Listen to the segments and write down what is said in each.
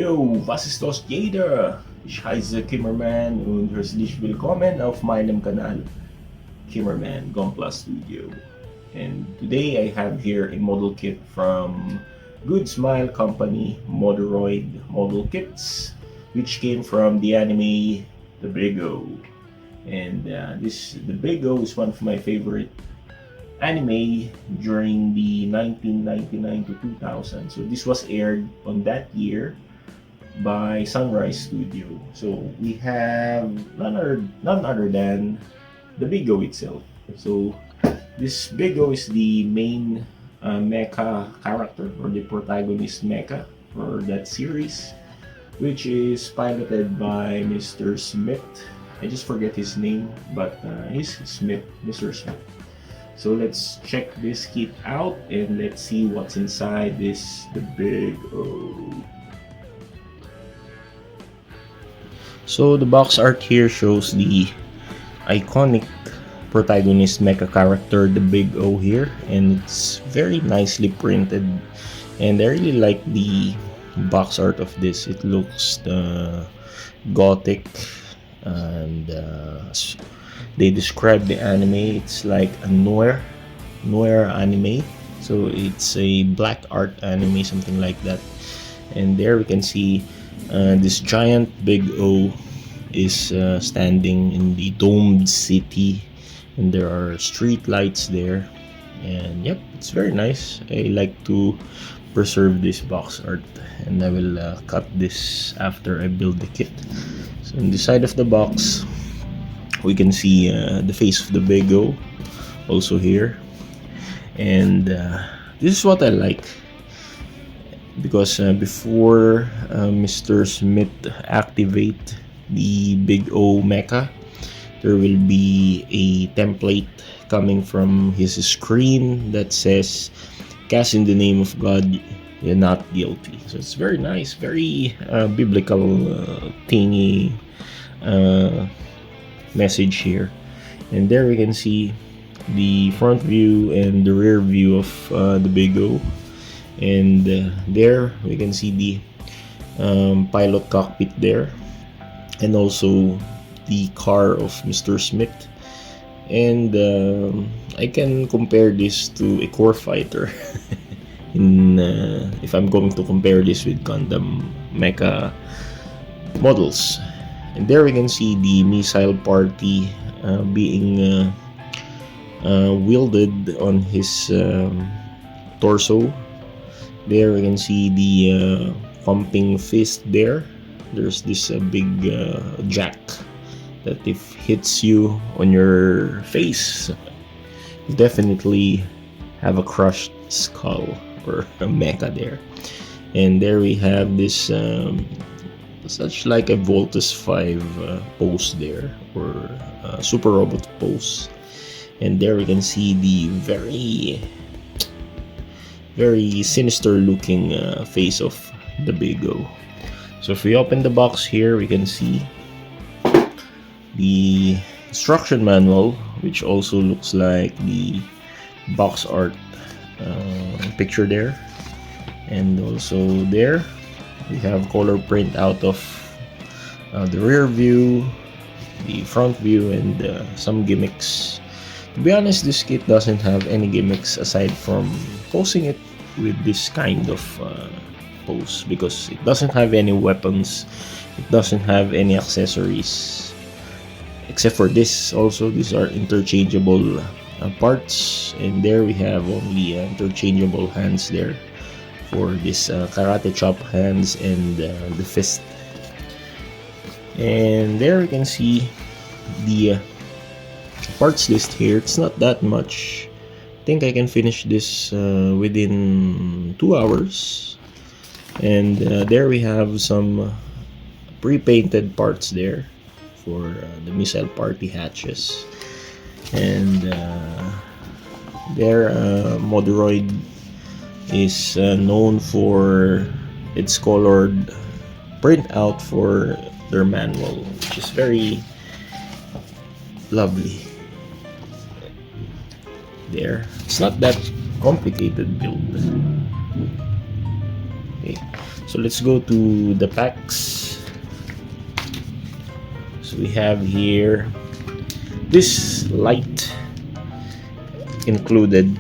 Yo, was ist los jeder? Ich heiße Kimmerman und herzlich willkommen auf meinem Kanal Kimmerman Gunpla Studio. And today I have here a model kit from Good Smile Company Moderoid model kits, which came from the anime The Big O. And The Big O is one of my favorite anime during the 1999 to 2000. So this was aired on that year by Sunrise Studio. So we have none other than the Big O itself. So this Big O is the main mecha character or the protagonist mecha for that series, which is piloted by Mr. Smith. I just forget his name, but he's Smith, Mr. Smith. So let's check this kit out and let's see what's inside the Big O. So the box art here shows the iconic protagonist mecha character, the Big O here, and it's very nicely printed. And I really like the box art of this. It looks gothic, and they describe the anime. It's like a noir anime. So it's a black art anime, something like that. And there we can see this giant Big O is standing in the domed city, and there are street lights there. And yep, it's very nice. I like to preserve this box art, and I will cut this after I build the kit. So on the side of the box, we can see the face of the Big O also here. And this is what I like, because before Mr. Smith activate the Big O mecha, there will be a template coming from his screen that says, "Cast in the name of God, you're not guilty." So it's very nice, very biblical thingy message here. And there we can see the front view and the rear view of the Big O. And there we can see the pilot cockpit there, and also the car of Mr. Smith. And I can compare this to a core fighter if I'm going to compare this with Gundam mecha models. And there we can see the missile party being wielded on his torso. There we can see the pumping fist there. There's this big jack that if hits you on your face, you definitely have a crushed skull or a mecha there. And there we have this such like a Voltus 5 pose there, or Super Robot pose. And there we can see the very sinister looking face of the Big O. So if we open the box here, we can see the instruction manual, which also looks like the box art picture there. And also there we have color print out of the rear view, the front view, and some gimmicks. To be honest, this kit doesn't have any gimmicks aside from posing it with this kind of pose, because it doesn't have any weapons, it doesn't have any accessories except for this. Also, these are interchangeable parts, and there we have only interchangeable hands there for this karate chop hands and the fist. And there we can see the parts list here. It's not that much. I think I can finish this within 2 hours. And there we have some pre-painted parts there for the missile party hatches. And their Moderoid is known for its colored printout for their manual, which is very lovely. There, it's not that complicated build. Okay, So let's go to the packs. So we have here this light included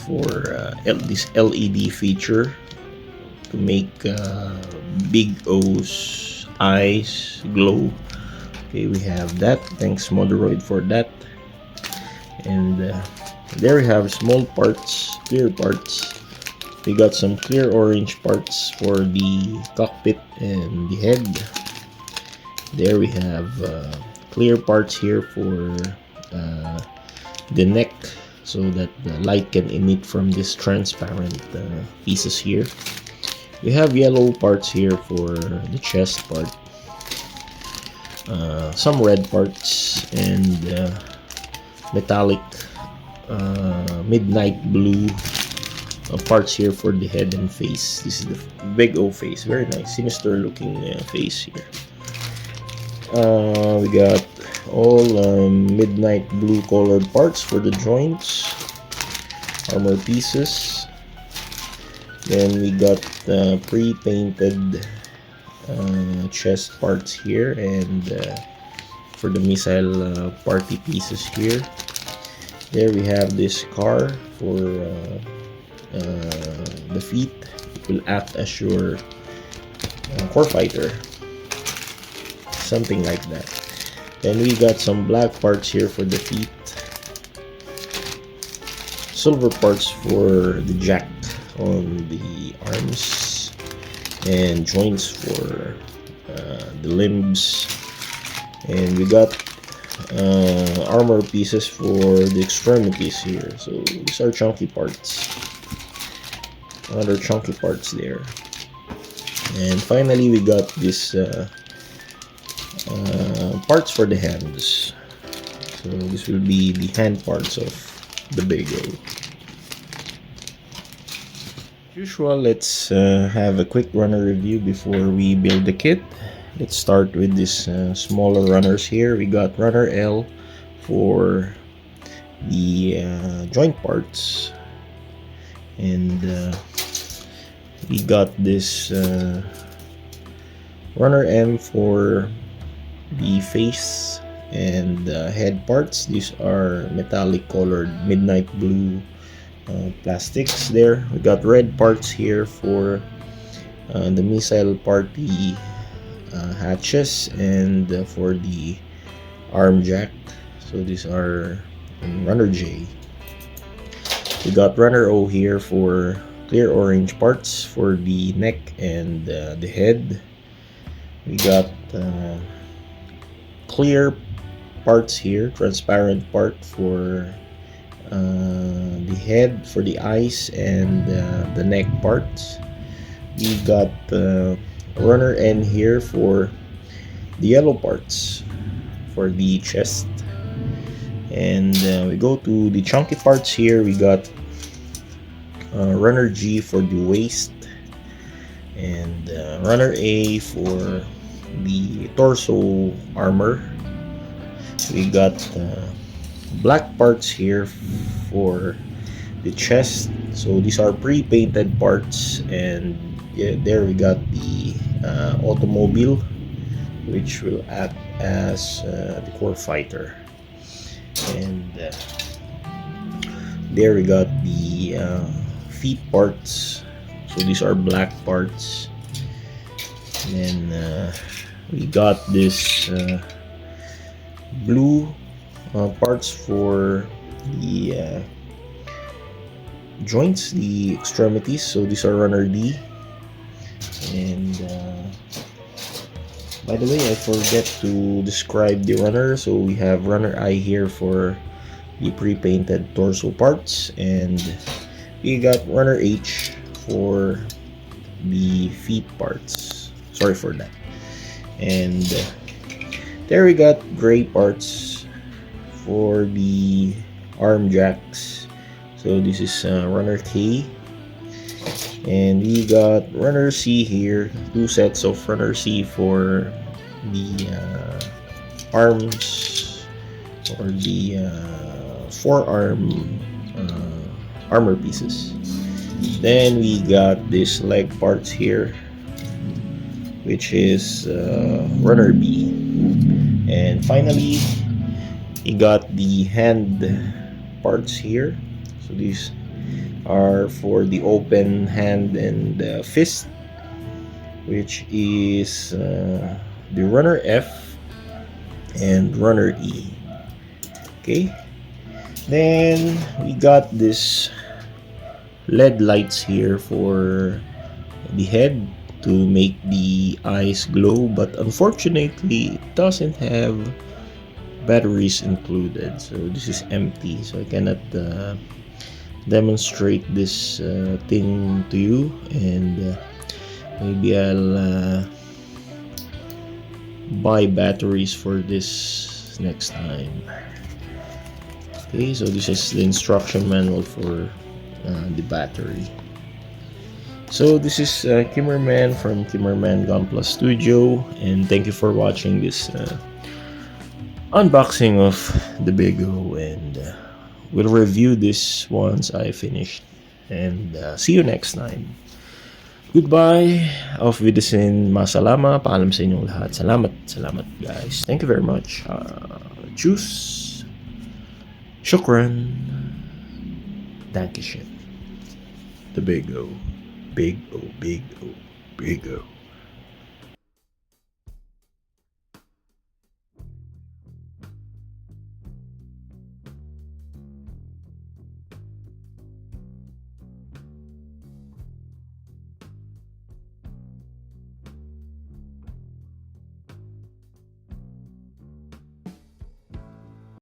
for this LED feature to make Big O's eyes glow. Okay, we have that. Thanks Moderoid for that. And there we have small parts, clear parts. We got some clear orange parts for the cockpit and the head. There we have clear parts here for the neck, so that the light can emit from this transparent pieces here. We have yellow parts here for the chest part, some red parts, and metallic midnight blue parts here for the head and face. This is the Big O face, very nice, sinister looking face here. We got all midnight blue colored parts for the joints, armor pieces. Then we got pre-painted chest parts here, and for the missile party pieces here. There we have this car for the feet. It will act as your core fighter, something like that. Then we got some black parts here for the feet, silver parts for the jack on the arms, and joints for the limbs. And we got armor pieces for the extremities here. So these are chunky parts, other chunky parts there. And finally we got this parts for the hands. So this will be the hand parts of the Big O. As usual, let's have a quick runner review before we build the kit. Let's start with this smaller runners here. We got runner L for the joint parts, and we got this runner M for the face and head parts. These are metallic colored midnight blue plastics there. We got red parts here for the missile party hatches, and for the arm jack. So these are runner J. We got runner O here for clear orange parts for the neck and the head. We got clear parts here, transparent part for the head, for the eyes, and the neck parts. We got runner N here for the yellow parts for the chest. And we go to the chunky parts here. We got runner G for the waist, and runner A for the torso armor. We got black parts here for the chest. So these are pre-painted parts, and yeah, there we got the automobile, which will act as the core fighter. And there we got the feet parts. So these are black parts. And then we got this blue parts for the joints, the extremities. So these are runner D. And by the way, I forget to describe the runner. So we have runner I here for the pre-painted torso parts, and we got runner H for the feet parts. Sorry for that. And there we got gray parts for the arm jacks. So this is runner K. And we got runner C here, two sets of runner C for the arms, or the forearm armor pieces. Then we got this leg parts here, which is runner B. And finally, you got the hand parts here. So these are for the open hand and fist, which is the runner F and runner E. Okay, then we got this LED lights here for the head to make the eyes glow, but unfortunately it doesn't have batteries included, so this is empty, so I cannot demonstrate this thing to you, and maybe I'll buy batteries for this next time. Okay, so this is the instruction manual for the battery. So this is Kimmerman from Kimmerman Gunpla Studio, and thank you for watching this unboxing of the Big O, and we'll review this once I finish, and see you next time. Goodbye, auf Wiedersehen, masalama, paalam sa inyong lahat. Salamat guys. Thank you very much. Tschüss. Shukran. Dankeschön. The Big O. Big O, Big O, Big O.